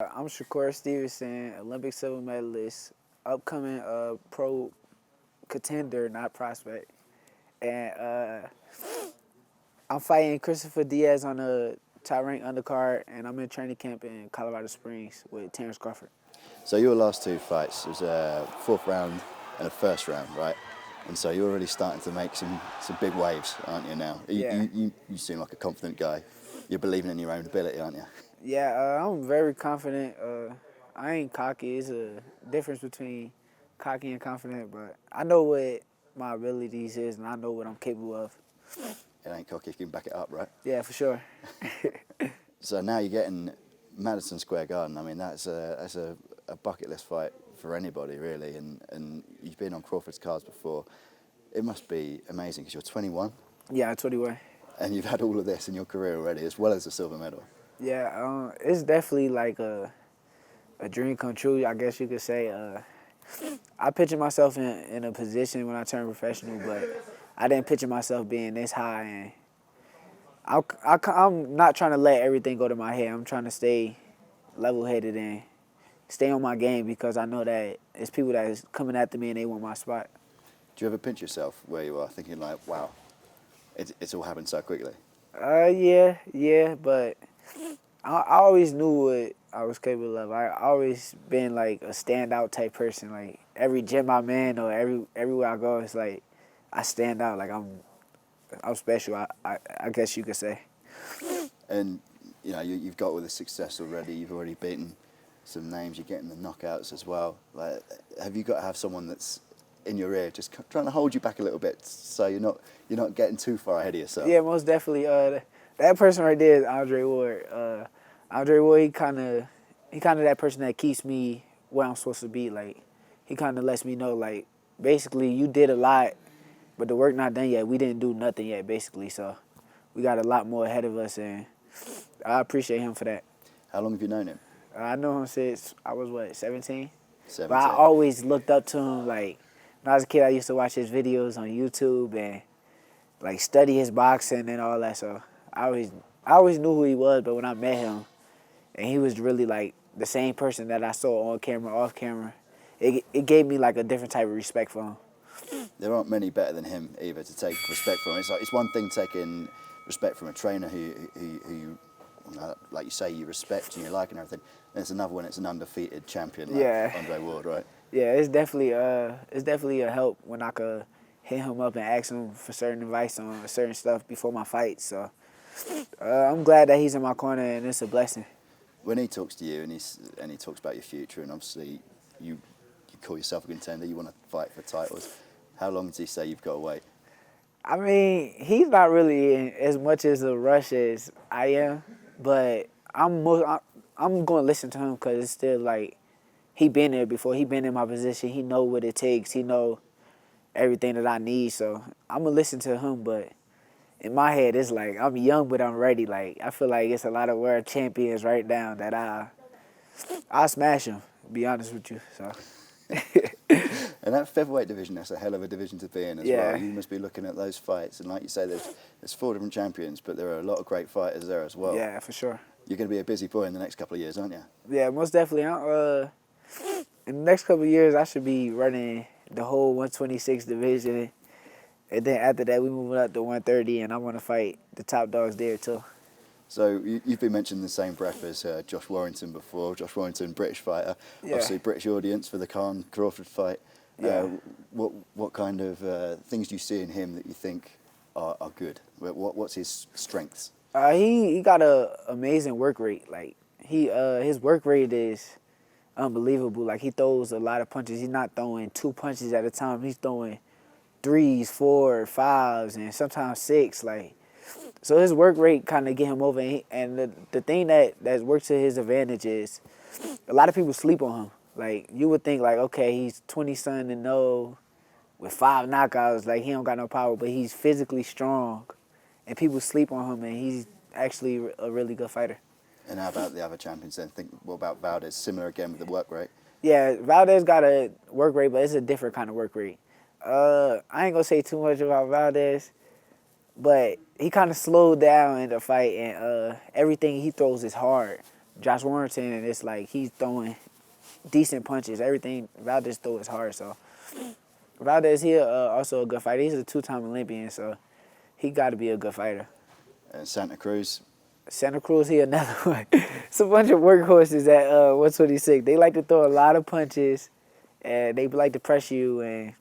I'm Shakur Stevenson, Olympic silver medalist, upcoming pro contender, not prospect. And I'm fighting Christopher Diaz on a top-ranked undercard, and I'm in training camp in Colorado Springs with Terrence Crawford. So your last two fights was a fourth round and a first round, right? And so you're already starting to make some big waves, aren't you now? Yeah. You seem like a confident guy. You're believing in your own ability, aren't you? Yeah, I'm very confident. I ain't cocky. It's a difference between cocky and confident, but I know what my abilities is, and I know what I'm capable of. It ain't cocky if you can back it up, right? Yeah, for sure. So now you're getting Madison Square Garden. I mean, that's a bucket list fight for anybody, really. And you've been on Crawford's cards before. It must be amazing because you're 21. Yeah, 21. And you've had all of this in your career already, as well as a silver medal. Yeah, it's definitely like a dream come true, I guess you could say. I picture myself in a position when I turned professional, but I didn't picture myself being this high. And I'm not trying to let everything go to my head. I'm trying to stay level-headed and stay on my game because I know that it's people that is coming after me and they want my spot. Do you ever pinch yourself where you are thinking like, wow, it's all happened so quickly? Yeah, but I always knew what I was capable of. I always been like a standout type person. Like every gym I'm in or everywhere I go, it's like I stand out. Like I'm special. I guess you could say. And you know you've got all the success already. You've already beaten some names. You're getting the knockouts as well. Like, have you got to have someone that's in your ear, just trying to hold you back a little bit, so you're not getting too far ahead of yourself? Yeah, most definitely. That person right there is Andre Ward. Andre Ward, he kind of that person that keeps me where I'm supposed to be. Like, he kind of lets me know, like, basically, you did a lot, but the work not done yet. We didn't do nothing yet, basically. So we got a lot more ahead of us, and I appreciate him for that. How long have you known him? I know him since I was, 17? 17. But I always looked up to him. Like, when I was a kid, I used to watch his videos on YouTube and, like, study his boxing and all that. So I always knew who he was, but when I met him, and he was really, like, the same person that I saw on camera, off camera, it gave me, like, a different type of respect for him. There aren't many better than him either to take respect from. It's like, it's one thing taking respect from a trainer who you, like you say, you respect and you like and everything. And it's another when it's an undefeated champion like Andre Ward, right? Yeah, it's definitely a help when I could hit him up and ask him for certain advice on certain stuff before my fight. So I'm glad that he's in my corner, and it's a blessing. When he talks to you and he talks about your future, and obviously you call yourself a contender, you want to fight for titles. How long does he say you've got to wait? I mean, he's not really in as much as a rush as I am, but I'm going to listen to him because it's still like he been there before. He been in my position. He know what it takes. He know everything that I need. So I'm going to listen to him, but in my head, it's like I'm young, but I'm ready. Like, I feel like it's a lot of world champions right now that I'll smash them, to be honest with you. So. And that featherweight division, that's a hell of a division to be in as well. You must be looking at those fights, and like you say, there's 4 different champions, but there are a lot of great fighters there as well. Yeah, for sure. You're going to be a busy boy in the next couple of years, aren't you? Yeah, most definitely. In the next couple of years, I should be running the whole 126 division, and then after that, we move up to 130, and I want to fight the top dogs there too. So you've been mentioning the same breath as Josh Warrington before. Josh Warrington, British fighter, obviously British audience for the Khan Crawford fight. What kind of things do you see in him that you think are good? What's his strengths? He got a amazing work rate. Like his work rate is unbelievable. Like, he throws a lot of punches. He's not throwing 2 punches at a time. He's throwing 3s, 4, 5s, and sometimes 6. Like, so his work rate kind of get him over. And the thing that works to his advantage is a lot of people sleep on him. Like, you would think, like, okay, he's 20-0 with 5 knockouts. Like, he don't got no power, but he's physically strong. And people sleep on him, and he's actually a really good fighter. And how about the other champions then? What about Valdez? Similar again with the work rate? Yeah, Valdez got a work rate, but it's a different kind of work rate. I ain't going to say too much about Valdez, but he kind of slowed down in the fight, and everything he throws is hard. Josh Warrington, and it's like he's throwing decent punches. Everything Valdez throw is hard, so Valdez he also a good fighter. He's a 2-time Olympian, so he got to be a good fighter. And Santa Cruz. Santa Cruz, he another one. It's a bunch of workhorses at 126. They like to throw a lot of punches, and they like to press you, and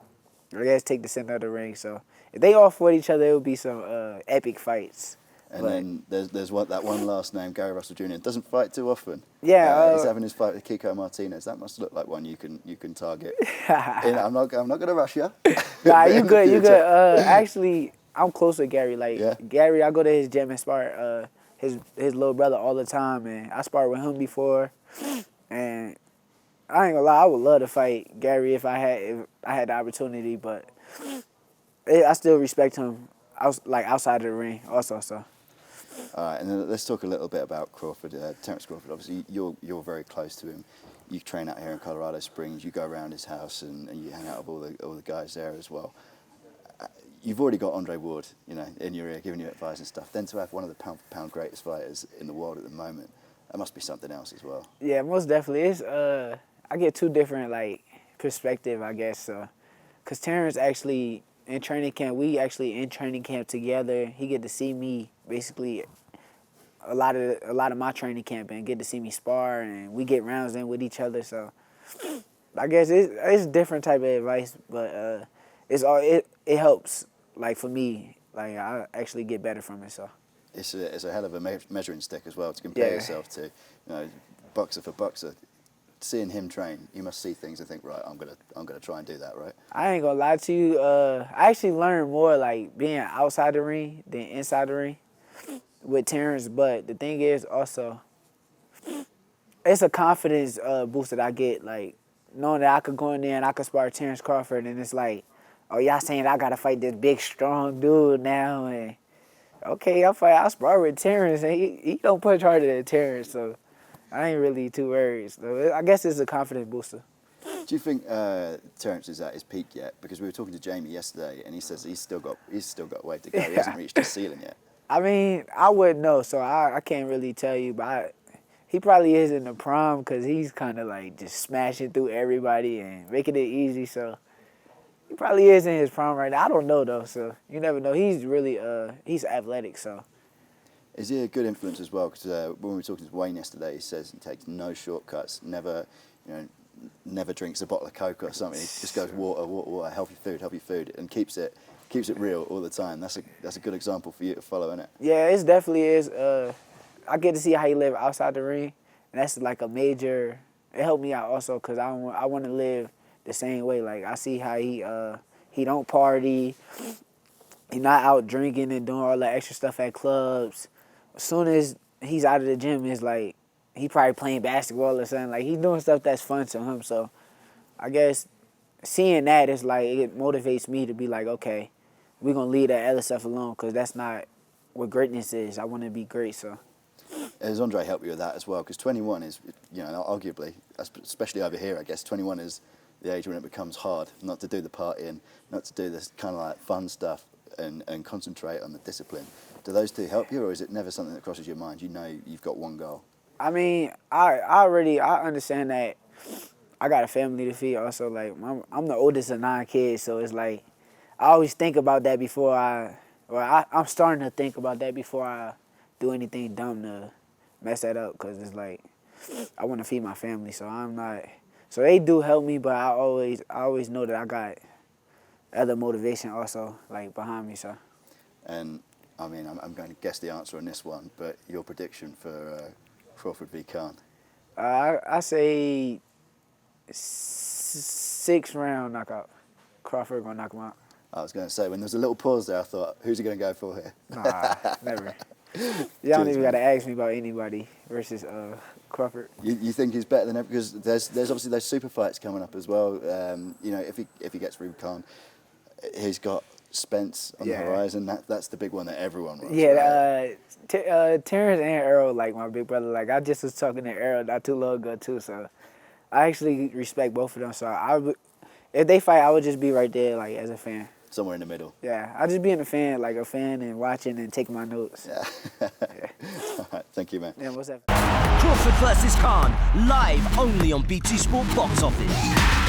I guess take the center of the ring. So if they all fought each other, it would be some epic fights. And then there's that one last name, Gary Russell Jr. Doesn't fight too often. Yeah, he's having his fight with Kiko Martinez. That must look like one you can target. I'm not going to rush you. Nah, you good. You good. Actually, I'm close with Gary. Like Gary, I go to his gym and spar his little brother all the time, and I sparred with him before. And I ain't gonna lie, I would love to fight Gary if I had the opportunity, but I still respect him outside of the ring also. So. All right, and then let's talk a little bit about Crawford, Terence Crawford. Obviously, you're very close to him. You train out here in Colorado Springs. You go around his house and you hang out with all the guys there as well. You've already got Andre Ward, in your ear, giving you advice and stuff. Then to have one of the pound-for-pound greatest fighters in the world at the moment, that must be something else as well. Yeah, most definitely. It's I get two different perspective, I guess. Cause Terrence actually in training camp, we actually in training camp together. He get to see me basically a lot of my training camp and get to see me spar, and we get rounds in with each other. So I guess it's a different type of advice, but it helps. Like for me, I actually get better from it. So it's a hell of a measuring stick as well to compare yourself to, boxer for boxer. Seeing him train, you must see things and think, right, I'm gonna try and do that, right? I ain't gonna lie to you. I actually learned more being outside the ring than inside the ring with Terrence. But the thing is also, it's a confidence boost that I get, knowing that I could go in there and I could spar Terrence Crawford, and it's like, oh, y'all saying I gotta fight this big strong dude now, and okay, I spar with Terrence, and he don't punch harder than Terrence, so I ain't really too worried. So I guess it's a confidence booster. Do you think Terrence is at his peak yet? Because we were talking to Jamie yesterday, and he says he's still got a way to go. He hasn't reached his ceiling yet. I mean, I wouldn't know, so I can't really tell you, but he probably is in the prime because he's kind of just smashing through everybody and making it easy. So he probably is in his prime right now. I don't know though, so you never know. He's really he's athletic, so. Is he a good influence as well? Because when we were talking to Wayne yesterday, he says he takes no shortcuts, never drinks a bottle of Coke or something. He just goes water, healthy food, and keeps it real all the time. That's a good example for you to follow, isn't it? Yeah, it definitely is. I get to see how he live outside the ring, and that's a major. It helped me out also because I want to live the same way. I see how he don't party, he not out drinking and doing all that extra stuff at clubs. As soon as he's out of the gym, it's he probably playing basketball or something. He's doing stuff that's fun to him. So I guess seeing that is it motivates me to be okay, we're going to leave that other stuff alone because that's not what greatness is. I want to be great, so. Has Andre helped you with that as well? Because 21 is, arguably, especially over here, I guess, 21 is the age when it becomes hard not to do the partying, not to do this kind of fun stuff and concentrate on the discipline. Do those two help you, or is it never something that crosses your mind? You've got one goal. I mean, I understand that I got a family to feed also. I'm the oldest of 9 kids, so it's I always think about that before I'm starting to think about that before I do anything dumb to mess that up, because it's I want to feed my family, so I'm not. So they do help me, but I always know that I got other motivation also behind me. So. And I mean, I'm going to guess the answer on this one, but your prediction for Crawford v. Khan? I say 6th round knockout. Crawford gonna knock him out. I was going to say, when there's a little pause there, I thought, who's he going to go for here? Nah, never. Y'all don't even got to ask me about anybody versus Crawford. You think he's better than ever? Because there's obviously those super fights coming up as well. If he gets through Khan, he's got Spence on the horizon. That's the big one that everyone wants. Yeah, right? Terrence and Errol, my big brother. I just was talking to Errol not too long ago too. So I actually respect both of them. So if they fight, I would just be right there, as a fan. somewhere in the middle. Yeah, I just being a fan, and watching and taking my notes. Yeah. Yeah. All right, thank you, man. Yeah, what's that? Crawford versus Khan, live only on BT Sport Box Office.